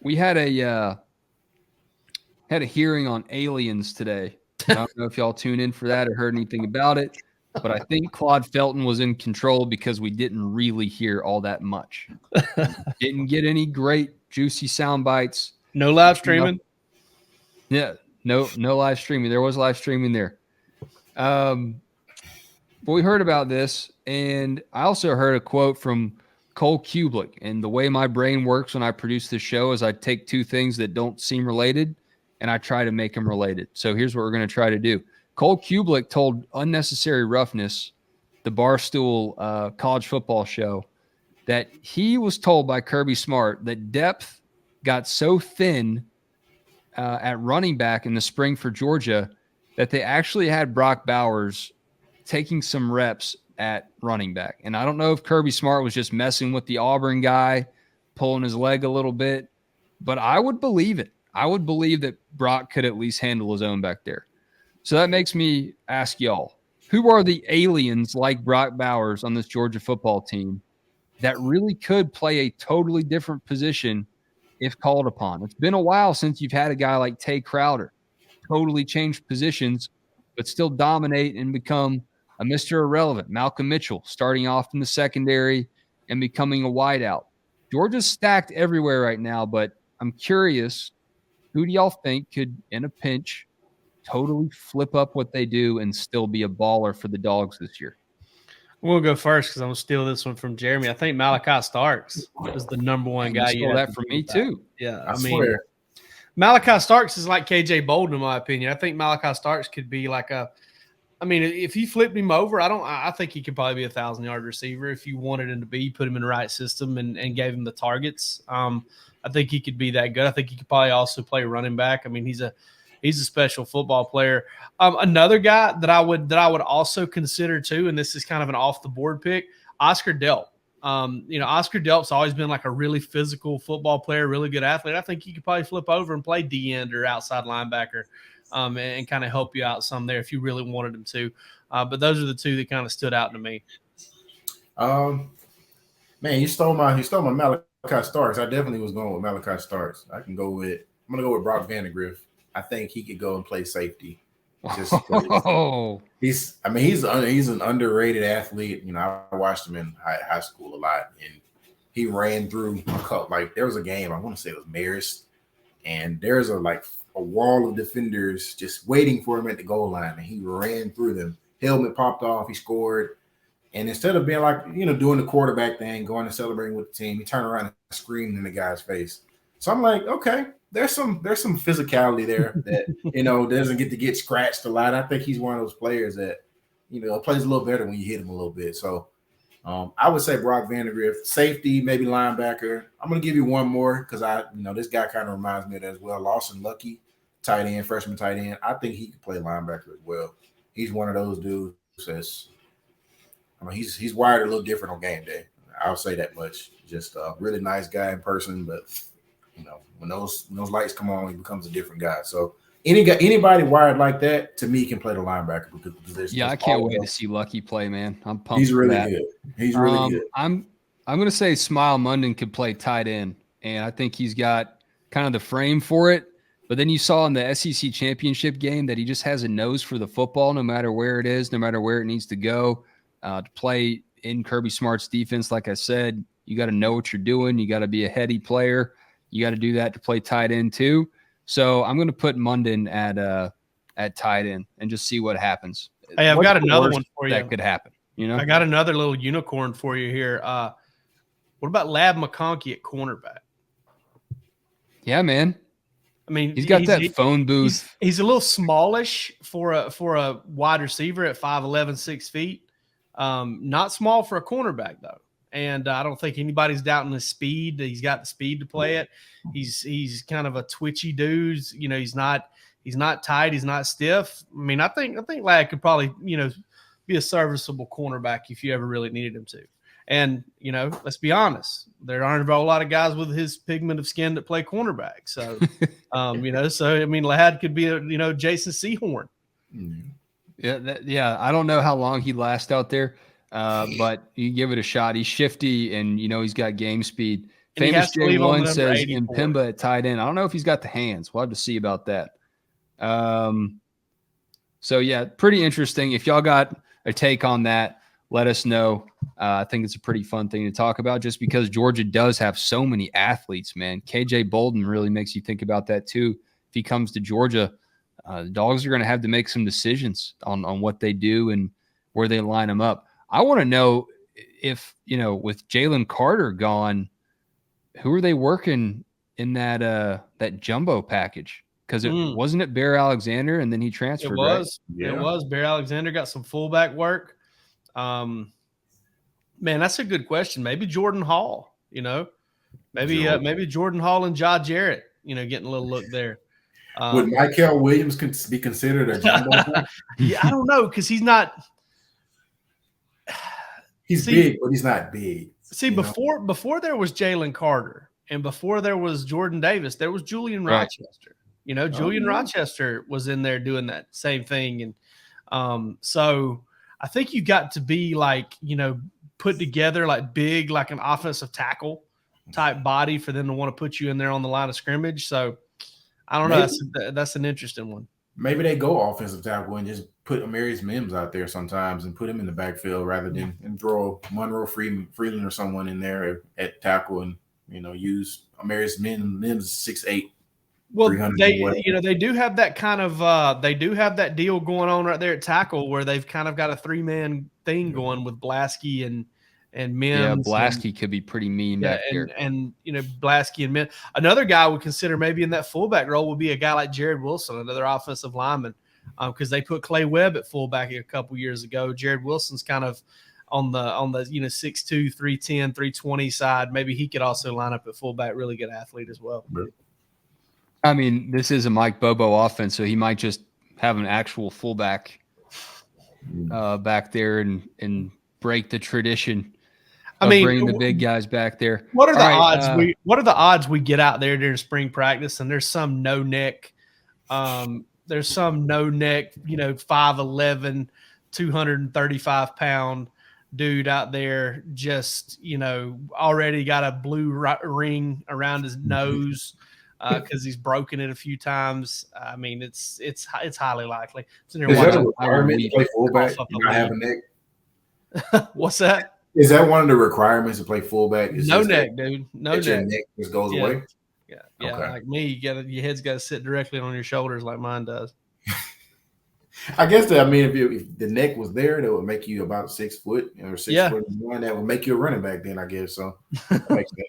we had a hearing on aliens today. I don't know if y'all tuned in for that or heard anything about it, but I think Claude Felton was in control because we didn't really hear all that much. Didn't get any great juicy sound bites. No live streaming. Yeah, no live streaming. There was live streaming there. But we heard about this, and I also heard a quote from Cole Kublik. And the way my brain works when I produce this show is I take two things that don't seem related, and I try to make them related. So here's what we're going to try to do. Cole Kublik told Unnecessary Roughness, the Barstool college football show, that he was told by Kirby Smart that depth got so thin at running back in the spring for Georgia that they actually had Brock Bowers taking some reps at running back. And I don't know if Kirby Smart was just messing with the Auburn guy, pulling his leg a little bit, but I would believe it. I would believe that Brock could at least handle his own back there. So that makes me ask y'all, who are the aliens like Brock Bowers on this Georgia football team that really could play a totally different position if called upon? It's been a while since you've had a guy like Tay Crowder totally change positions, but still dominate and become a Mr. Irrelevant. Malcolm Mitchell starting off in the secondary and becoming a wideout. Georgia's stacked everywhere right now, but I'm curious, who do y'all think could, in a pinch, totally flip up what they do and still be a baller for the Dogs this year? We'll go first because I'm going to steal this one from Jeremy. I think Malachi Starks is the number one guy. You stole that from me too. Yeah, I mean, Malachi Starks is like KJ Bolden in my opinion. I think Malachi Starks could be like if you flipped him over, I think he could probably be 1,000-yard receiver if you wanted him to be. Put him in the right system and gave him the targets. I think he could be that good. I think he could probably also play running back. I mean, he's a special football player. Another guy that I would also consider too, and this is kind of an off the board pick, Oscar Delp. Oscar Delp's always been like a really physical football player, really good athlete. I think he could probably flip over and play D end or outside linebacker, and kind of help you out some there if you really wanted him to. But those are the two that kind of stood out to me. Man, you stole my Malachi Starks. I definitely was going with Malachi Starks. I'm gonna go with Brock Vandagriff. I think he could go and play safety. Just he's an underrated athlete. I watched him in high school a lot, and he ran through there was a game, I want to say it was Marist, and there's a wall of defenders just waiting for him at the goal line, and he ran through them. Helmet popped off, he scored, and instead of being doing the quarterback thing, going and celebrating with the team, he turned around and screamed in the guy's face. So I'm like, okay, there's some physicality there that doesn't get scratched a lot. I think he's one of those players that plays a little better when you hit him a little bit. So I would say Brock Vandagriff, safety, maybe linebacker. I'm gonna give you one more because this guy kind of reminds me of that as well. Lawson Lucky, tight end, freshman tight end. I think he can play linebacker as well. He's one of those dudes that's he's wired a little different on game day. I'll say that much. Just a really nice guy in person, but when those lights come on, he becomes a different guy. So anybody wired like that, to me, can play the linebacker position. Yeah, I can't wait to see Lucky play, man. I'm pumped. He's really good. He's really good. I'm going to say Smile Munden could play tight end, and I think he's got kind of the frame for it. But then you saw in the SEC championship game that he just has a nose for the football, no matter where it is, no matter where it needs to go. To play in Kirby Smart's defense, like I said, you got to know what you're doing. You got to be a heady player. You got to do that to play tight end too. So I'm going to put Munden at tight end and just see what happens. Hey, I've got another one for you. That could happen. I got another little unicorn for you here. What about Lab McConkey at cornerback? Yeah, man. I mean, he's got that phone booth. He's a little smallish for a wide receiver at 5'11", 6 feet. Not small for a cornerback though. And I don't think anybody's doubting his speed. He's got the speed to play it. He's kind of a twitchy dude. He's not tight. He's not stiff. I mean, I think Lad could probably, be a serviceable cornerback if you ever really needed him to. And, let's be honest, there aren't a whole lot of guys with his pigment of skin that play cornerback. So, Lad could be a, Jason Sehorn. Yeah. I don't know how long he lasts out there. But you give it a shot. He's shifty and, he's got game speed. And Famous J1 says says Impemba at tight end. I don't know if he's got the hands. We'll have to see about that. So, yeah, pretty interesting. If y'all got a take on that, let us know. I think it's a pretty fun thing to talk about just because Georgia does have so many athletes, man. KJ Bolden really makes you think about that too. If he comes to Georgia, the Dogs are going to have to make some decisions on what they do and where they line them up. I want to know if, with Jalen Carter gone, who are they working in that jumbo package? Because wasn't it Bear Alexander and then he transferred. It was. Right? Yeah. It was. Bear Alexander got some fullback work. Man, that's a good question. Maybe Jordan Hall. Maybe Jordan Hall and Ja Jarrett. Getting a little look there. Would Michael Williams be considered a jumbo? Yeah, I don't know because he's not. He's big, but he's not big. See, before there was Jalen Carter and before there was Jordan Davis, there was Julian Rochester. Julian Rochester was in there doing that same thing. And so I think you got to be put together big, like an offensive tackle type body for them to want to put you in there on the line of scrimmage. So I don't know. That's an interesting one. Maybe they go offensive tackle and just put Amarius Mims out there sometimes and put him in the backfield rather than and throw Monroe Freeland or someone in there at tackle and use Amarius Mims 6'8". Well, they do have that kind of they do have that deal going on right there at tackle where they've kind of got a 3-man thing going with Blasky and Mims. Yeah, Blasky could be pretty mean back there. And Blasky and Mims. Another guy I would consider maybe in that fullback role would be a guy like Jared Wilson, another offensive lineman, because they put Clay Webb at fullback a couple years ago. Jared Wilson's kind of on the 6'2", 310, 320 side. Maybe he could also line up at fullback. Really good athlete as well. I mean, this is a Mike Bobo offense, so he might just have an actual fullback back there and break the tradition. Bringing the big guys back there. What are the odds? What are the odds we get out there during spring practice and there's some no neck? There's some no neck, 5'11", 235-pound dude out there, just already got a blue ring around his nose. Because he's broken it a few times. I mean, it's highly likely. Is that a requirement to play fullback? Not have a neck? What's that? Is that one of the requirements to play fullback? No neck, dude. No neck. Your neck just goes away? Yeah. Okay. Like me, your head's got to sit directly on your shoulders like mine does. I guess if the neck was there, that would make you about 6 foot or 6 foot. That would make you a running back then, I guess. So that makes sense.